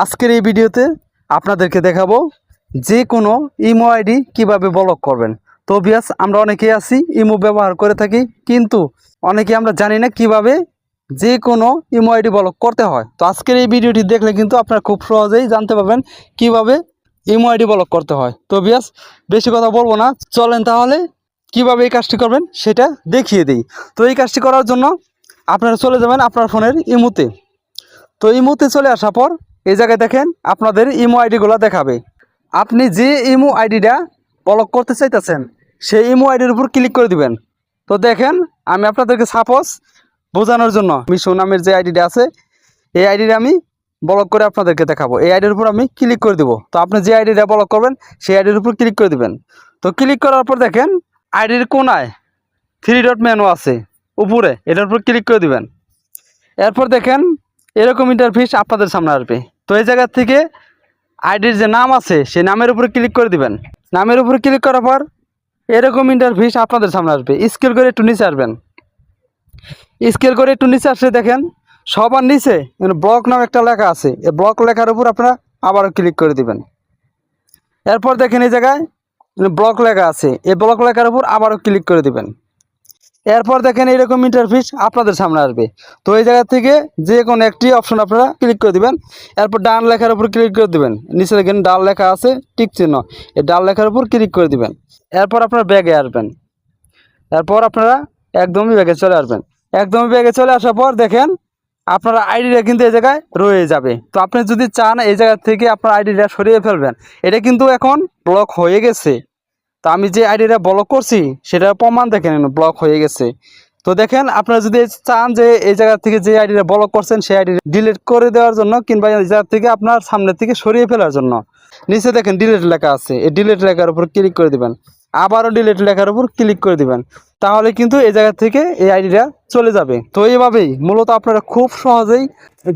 আজকের এই ভিডিওতে আপনাদেরকে দেখাবো যে কোনো ইমো আইডি কীভাবে ব্লক করবেন। তো ভিউয়ার্স, আমরা অনেকেই আছি ইমো ব্যবহার করে থাকি, কিন্তু অনেকে আমরা জানি না কিভাবে যে কোনো ইমো আইডি ব্লক করতে হয়। তো আজকের এই ভিডিওটি দেখলে কিন্তু আপনারা খুব সহজেই জানতে পারবেন কিভাবে ইমো আইডি ব্লক করতে হয়। তো ভিউয়ার্স, বেশি কথা বলবো না, চলেন তাহলে কিভাবে এই কাজটি করবেন সেটা দেখিয়ে দিই। তো এই কাজটি করার জন্য আপনারা চলে যাবেন আপনার ফোনের ইমোতে। তো ইমোতে চলে আসার পর এই জায়গায় দেখেন আপনাদের ইমো আইডিগুলো দেখাবে। আপনি যে ইমো আইডিটা ব্লক করতে চাইতেছেন সেই ইমো আইডির উপর ক্লিক করে দিবেন। তো দেখেন, আমি আপনাদেরকে সাপোজ বোঝানোর জন্য মিশু নামের যে আইডিটা আছে এই আইডিটা আমি ব্লক করে আপনাদেরকে দেখাবো। এই আইডির উপর আমি ক্লিক করে দিব। তো আপনি যে আইডিটা ব্লক করবেন সেই আইডির উপর ক্লিক করে দিবেন। তো ক্লিক করার পর দেখেন আইডির কোনায় 3 ডট মেনু আছে উপরে, এটার উপর ক্লিক করে দিবেন। এরপর দেখেন এরকম ইন্টারফেস আপনাদের সামনে আসবে। তো এই জায়গা থেকে আইডির যে নাম আছে সেই নামের উপরে ক্লিক করে দিবেন। নামের উপরে ক্লিক করার পর এরকম ইন্টারফেস আপনাদের সামনে আসবে। স্কেল করে একটু নিচে আসবেন। স্কেল করে একটু নিচে আসলে দেখেন সবার নিচে ব্লক নাম একটা লেখা আছে। এই ব্লক লেখার উপর আপনারা আবারও ক্লিক করে দিবেন। এরপর দেখেন এই জায়গায় ব্লক লেখা আছে, এই ব্লক লেখার উপর আবারও ক্লিক করে দিবেন। এরপর দেখেন এইরকম ইন্টারফেস আপনাদের সামনে আসবে। তো এই জায়গা থেকে যে কোনো একটি অপশন আপনারা ক্লিক করে দিবেন। এরপর ডান লেখার উপর ক্লিক করে দিবেন। নিচে দেখেন ডাল লেখা আছে টিক চিহ্ন, এই ডাল লেখার উপর ক্লিক করে দিবেন। এরপর আপনারা ব্যাগে আসবেন। এরপর আপনারা একদমই ব্যাগে চলে আসবেন। একদমই ব্যাগে চলে আসার পর দেখেন আপনার আইডিটা কিন্তু এই জায়গায় রয়ে যাবে। তো আপনি যদি চান এই জায়গা থেকে আপনার আইডিটা সরিয়ে ফেলবেন, এটা কিন্তু এখন ব্লক হয়ে গেছে। তো আমি যে আইডিটা ব্লক করছি সেটার প্রমাণ দেখেন ব্লক হয়ে গেছে। তো দেখেন আপনারা যদি চান যে এই জায়গা থেকে যে আইডিটা ব্লক করছেন সেই আইডি ডিলিট করে দেওয়ার জন্য কিংবা এই জায়গা থেকে আপনার সামনে থেকে সরিয়ে ফেলার জন্য নিচে দেখেন ডিলিট লেখা আছে, এই ডিলিট লেখার উপর ক্লিক করে দিবেন। আবারও ডিলিট লেখার উপর ক্লিক করে দিবেন। তাহলে কিন্তু এই জায়গা থেকে এই আইডিটা চলে যাবে। তো এইভাবেই মূলত আপনারা খুব সহজেই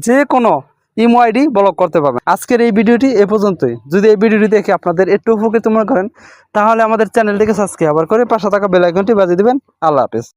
যে কোনো ইমো আইডি ব্লক করতে পারবেন। আজকের এই ভিডিওটি এ পর্যন্তই। যদি এই ভিডিওটি দেখে আপনাদের একটু উপকৃত মনে করেন তাহলে আমাদের চ্যানেলটিকে সাবস্ক্রাইব করে পাশে থাকা বেল আইকনটি বাজিয়ে দিবেন। আল্লাহ হাফেজ।